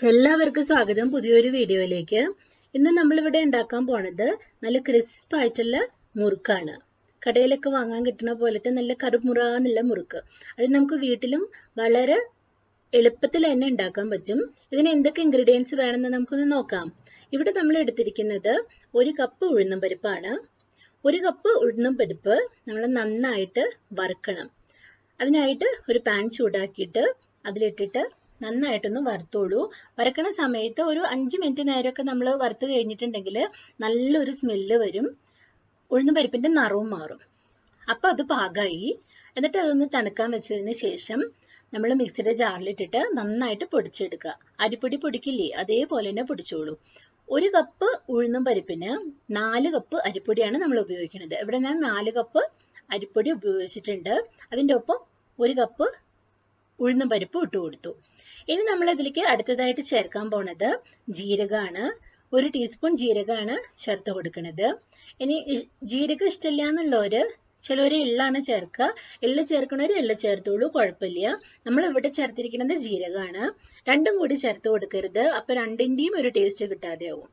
എല്ലാവർക്കും സ്വാഗതം പുതിയൊരു വീഡിയോയിലേക്ക്. ഇന്ന് നമ്മൾ ഇവിടെ ഉണ്ടാക്കാൻ പോണത് നല്ല ക്രിസ്പ് ആയിട്ടുള്ള മുറുക്കാണ്. കടയിലൊക്കെ വാങ്ങാൻ കിട്ടുന്ന പോലത്തെ നല്ല കറുമുറാന്നുള്ള മുറുക്ക്. അത് നമുക്ക് വീട്ടിലും വളരെ എളുപ്പത്തിൽ തന്നെ ഉണ്ടാക്കാൻ പറ്റും. ഇതിന് എന്തൊക്കെ ഇൻഗ്രീഡിയൻസ് വേണമെന്ന് നമുക്കൊന്ന് നോക്കാം. ഇവിടെ നമ്മൾ എടുത്തിരിക്കുന്നത് 1 കപ്പ് ഉഴുന്നും പരിപ്പാണ്. 1 കപ്പ് ഉഴുന്നും പരിപ്പ് നമ്മൾ നന്നായിട്ട് വറുക്കണം. അതിനായിട്ട് ഒരു പാൻ ചൂടാക്കിയിട്ട് അതിലിട്ടിട്ട് നന്നായിട്ടൊന്ന് വറുത്തോളൂ. വറക്കണ സമയത്ത് ഒരു 5 മിനിറ്റ് നേരമൊക്കെ നമ്മൾ വറുത്ത് കഴിഞ്ഞിട്ടുണ്ടെങ്കിൽ നല്ലൊരു സ്മെല്ല് വരും, ഉഴുന്നുപരിപ്പിന്റെ നിറവും മാറും. അപ്പൊ അത് പാകമായി. എന്നിട്ട് അതൊന്ന് തണുക്കാൻ വെച്ചതിന് ശേഷം നമ്മൾ മിക്സിയുടെ ജാറിലിട്ടിട്ട് നന്നായിട്ട് പൊടിച്ചെടുക്കുക. അരിപ്പൊടി പൊടിക്കില്ലേ, അതേപോലെ തന്നെ പൊടിച്ചോളൂ. 1 കപ്പ് ഉഴുന്നും പരിപ്പിന് 4 കപ്പ് അരിപ്പൊടിയാണ് നമ്മൾ ഉപയോഗിക്കുന്നത്. ഇവിടെ ഞാൻ 4 കപ്പ് അരിപ്പൊടി ഉപയോഗിച്ചിട്ടുണ്ട്. അതിൻ്റെ ഒപ്പം 1 കപ്പ് ഉഴുന്നും പരിപ്പ് ഇട്ട് കൊടുത്തു. ഇനി നമ്മൾ ഇതിലേക്ക് അടുത്തതായിട്ട് ചേർക്കാൻ പോണത് ജീരകമാണ്. 1 ടീസ്പൂൺ ജീരകമാണ് ചേർത്ത് കൊടുക്കുന്നത്. ഇനി ജീരകം ഇഷ്ടമില്ല എന്നുള്ളവര് ചിലവര് എള്ളാണ് ചേർക്കുക. എള്ള് ചേർക്കണവര് എള്ള് ചേർത്തോളൂ, കുഴപ്പമില്ല. നമ്മൾ ഇവിടെ ചേർത്തിരിക്കുന്നത് ജീരകമാണ്. രണ്ടും കൂടി ചേർത്ത് കൊടുക്കരുത്, അപ്പൊ രണ്ടിന്റെയും ഒരു ടേസ്റ്റ് കിട്ടാതെ ആവും.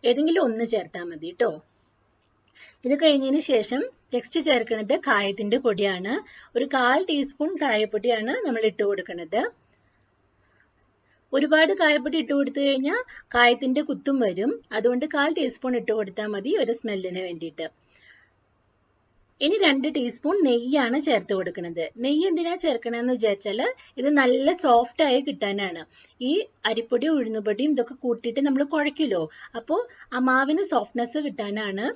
ഏതെങ്കിലും ഒന്ന് ചേർത്താൽ മതി കേട്ടോ. ഇത് കഴിഞ്ഞതിന് ശേഷം നെക്സ്റ്റ് ചേർക്കുന്നത് കായത്തിന്റെ പൊടിയാണ്. ഒരു 1/4 ടീസ്പൂൺ കായപ്പൊടിയാണ് നമ്മൾ ഇട്ട് കൊടുക്കുന്നത്. ഒരുപാട് കായപ്പൊടി ഇട്ട് കൊടുത്തു കഴിഞ്ഞാൽ കായത്തിന്റെ കുത്തും വരും. അതുകൊണ്ട് 1/4 ടീസ്പൂൺ ഇട്ട് കൊടുത്താൽ മതി ഒരു സ്മെല്ലിന് വേണ്ടിയിട്ട്. ഇനി 2 ടീസ്പൂൺ നെയ്യാണ് ചേർത്ത് കൊടുക്കുന്നത്. നെയ്യ് എന്തിനാ ചേർക്കണമെന്ന് വിചാരിച്ചാൽ ഇത് നല്ല സോഫ്റ്റ് ആയി കിട്ടാനാണ്. ഈ അരിപ്പൊടി ഉഴുന്നുപൊടിയും ഇതൊക്കെ കൂട്ടിയിട്ട് നമ്മൾ കുഴയ്ക്കുമല്ലോ, അപ്പോൾ ആ മാവിന് സോഫ്റ്റ്നെസ് കിട്ടാനാണ്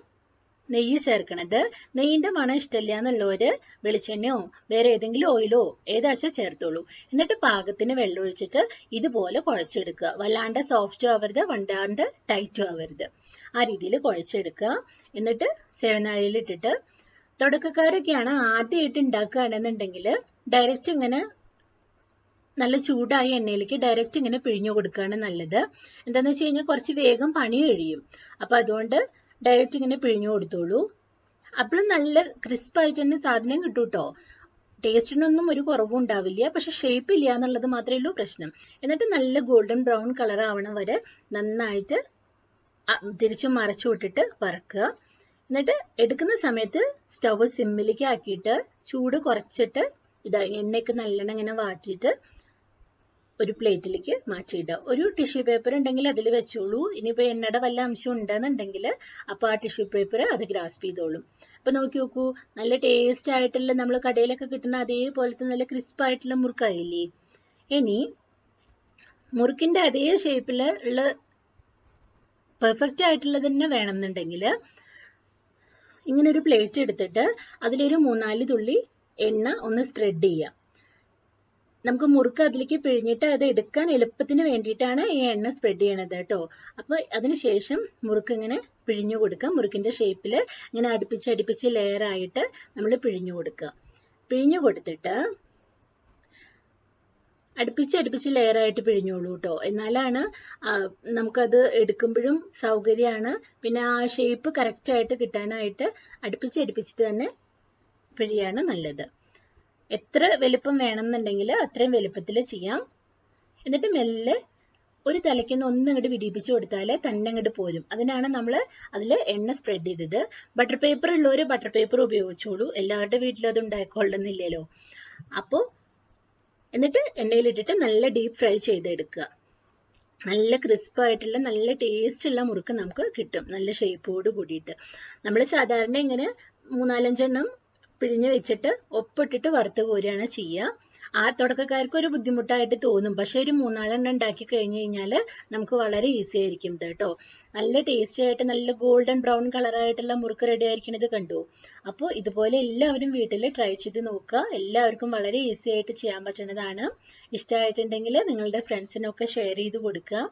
നെയ്യ് ചേർക്കണത്. നെയ്യിന്റെ മണം ഇഷ്ടമില്ല എന്നുള്ളവര് വെളിച്ചെണ്ണയോ വേറെ ഏതെങ്കിലും ഓയിലോ ഏതാച്ചാ ചേർത്തോളൂ. എന്നിട്ട് പാകത്തിന് വെള്ളം ഒഴിച്ചിട്ട് ഇതുപോലെ കുഴച്ചെടുക്കുക. വല്ലാണ്ട് സോഫ്റ്റും ആവരുത്, വല്ലാണ്ട് ടൈറ്റും ആവരുത്. ആ രീതിയിൽ കുഴച്ചെടുക്കുക. എന്നിട്ട് സേവനാഴിയിലിട്ടിട്ട്, തുടക്കക്കാരൊക്കെയാണ് ആദ്യമായിട്ട് ഉണ്ടാക്കുകയാണെന്നുണ്ടെങ്കിൽ ഡയറക്റ്റ് ഇങ്ങനെ നല്ല ചൂടായ എണ്ണയിലേക്ക് ഡയറക്റ്റ് ഇങ്ങനെ പിഴിഞ്ഞു കൊടുക്കുകയാണ് നല്ലത്. എന്താന്ന് വെച്ച് കഴിഞ്ഞാൽ കുറച്ച് വേഗം പണി കഴിയും. അപ്പൊ അതുകൊണ്ട് ഡയറക്റ്റ് ഇങ്ങനെ പിഴിഞ്ഞു കൊടുത്തോളൂ. അപ്പോഴും നല്ല ക്രിസ്പായിട്ട് തന്നെ സാധനം കിട്ടും കേട്ടോ. ടേസ്റ്റിനൊന്നും ഒരു കുറവും ഉണ്ടാവില്ല, പക്ഷെ ഷേപ്പ് ഇല്ല എന്നുള്ളത് മാത്രമേ ഉള്ളൂ പ്രശ്നം. എന്നിട്ട് നല്ല ഗോൾഡൻ ബ്രൗൺ കളർ ആവണ വരെ നന്നായിട്ട് തിരിച്ചു മറച്ചു വിട്ടിട്ട് വറക്കുക. എന്നിട്ട് എടുക്കുന്ന സമയത്ത് സ്റ്റവ് സിമ്മിലേക്ക് ആക്കിയിട്ട് ചൂട് കുറച്ചിട്ട് എണ്ണയൊക്കെ നല്ലോണം ഇങ്ങനെ വാറ്റിയിട്ട് ഒരു പ്ലേറ്റിലേക്ക് മാറ്റിയിടുക. ഒരു ടിഷ്യൂ പേപ്പർ ഉണ്ടെങ്കിൽ അതിൽ വെച്ചോളൂ. ഇനിയിപ്പോൾ എണ്ണയുടെ വല്ല അംശം ഉണ്ടെന്നുണ്ടെങ്കിൽ അപ്പോൾ ആ ടിഷ്യൂ പേപ്പർ അത് ഗ്രാസ്പ് ചെയ്തോളും. അപ്പൊ നോക്കി നോക്കൂ, നല്ല ടേസ്റ്റ് ആയിട്ടുള്ള നമ്മൾ കടയിലൊക്കെ കിട്ടുന്ന അതേപോലത്തെ നല്ല ക്രിസ്പ് ആയിട്ടുള്ള മുറുക്കായില്ലേ. ഇനി മുറുക്കിന്റെ അതേ ഷേപ്പിൽ ഉള്ള പെർഫെക്റ്റ് ആയിട്ടുള്ളത് തന്നെ വേണമെന്നുണ്ടെങ്കിൽ ഇങ്ങനെ ഒരു പ്ലേറ്റ് എടുത്തിട്ട് അതിലൊരു 3-4 തുള്ളി എണ്ണ ഒന്ന് സ്പ്രെഡ് ചെയ്യുക. നമുക്ക് മുറുക്ക് അതിലേക്ക് പിഴിഞ്ഞിട്ട് അത് എടുക്കാൻ എളുപ്പത്തിന് വേണ്ടിയിട്ടാണ് ഈ എണ്ണ സ്പ്രെഡ് ചെയ്യണത് കേട്ടോ. അപ്പൊ അതിനുശേഷം മുറുക്ക് ഇങ്ങനെ പിഴിഞ്ഞു കൊടുക്കുക. മുറുക്കിന്റെ ഷേപ്പിൽ ഇങ്ങനെ അടുപ്പിച്ച് ലെയർ ആയിട്ട് നമ്മൾ പിഴിഞ്ഞു കൊടുക്കുക. പിഴിഞ്ഞു കൊടുത്തിട്ട് അടുപ്പിച്ച് ലെയർ ആയിട്ട് പിഴിഞ്ഞോളൂ കേട്ടോ. എന്നാലാണ് നമുക്കത് എടുക്കുമ്പോഴും സൗകര്യമാണ്. പിന്നെ ആ ഷേപ്പ് കറക്റ്റ് ആയിട്ട് കിട്ടാനായിട്ട് അടുപ്പിച്ചിട്ട് തന്നെ പിഴിയാണ് നല്ലത്. എത്ര വലുപ്പം വേണമെന്നുണ്ടെങ്കിൽ അത്രയും വലുപ്പത്തിൽ ചെയ്യാം. എന്നിട്ട് മെല്ലെ ഒരു തലയ്ക്കൊന്ന് ഒന്നിങ്ങോട്ട് വിടിപ്പിച്ചു കൊടുത്താൽ തന്നെ അങ്ങോട്ട് പോരും. അതിനാണ് നമ്മൾ അതിൽ എണ്ണ സ്പ്രെഡ് ചെയ്തത്. ബട്ടർ പേപ്പർ ഉള്ളവർ ബട്ടർ പേപ്പർ ഉപയോഗിച്ചോളൂ. എല്ലാവരുടെ വീട്ടിലും അത് ഉണ്ടായിക്കൊള്ളുന്നില്ലല്ലോ. അപ്പോൾ എന്നിട്ട് എണ്ണയിലിട്ടിട്ട് നല്ല ഡീപ്പ് ഫ്രൈ ചെയ്തെടുക്കുക. നല്ല ക്രിസ്പ് ആയിട്ടുള്ള നല്ല ടേസ്റ്റ് ഉള്ള മുറുക്ക് നമുക്ക് കിട്ടും, നല്ല ഷേപ്പോട് കൂടിയിട്ട്. നമ്മൾ സാധാരണ ഇങ്ങനെ 3-4 എണ്ണം പിഴിഞ്ഞ് വെച്ചിട്ട് ഒപ്പിട്ടിട്ട് വറുത്ത് കോരുകയാണ് ചെയ്യുക. ആ തുടക്കക്കാർക്ക് ഒരു ബുദ്ധിമുട്ടായിട്ട് തോന്നും, പക്ഷെ ഒരു 3-4 എണ്ണം ഉണ്ടാക്കി കഴിഞ്ഞു കഴിഞ്ഞാൽ നമുക്ക് വളരെ ഈസി ആയിരിക്കും കേട്ടോ. നല്ല ടേസ്റ്റി ആയിട്ട് നല്ല ഗോൾഡൻ ബ്രൗൺ കളറായിട്ടുള്ള മുറുക്ക് റെഡി ആയിരിക്കണത് കണ്ടു. അപ്പോൾ ഇതുപോലെ എല്ലാവരും വീട്ടിൽ ട്രൈ ചെയ്ത് നോക്കുക. എല്ലാവർക്കും വളരെ ഈസി ആയിട്ട് ചെയ്യാൻ പറ്റുന്നതാണ്. ഇഷ്ടമായിട്ടുണ്ടെങ്കിൽ നിങ്ങളുടെ ഫ്രണ്ട്സിനൊക്കെ ഷെയർ ചെയ്ത് കൊടുക്കുക.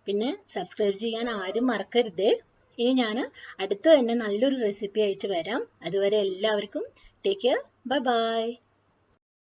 പിന്നെ സബ്സ്ക്രൈബ് ചെയ്യാൻ ആരും മറക്കരുതേ. ഇനി ഞാൻ അടുത്ത് തന്നെ നല്ലൊരു റെസിപ്പി അയച്ചു വരാം. അതുവരെ എല്ലാവർക്കും ടേക്ക് കെയർ, ബൈ ബൈ.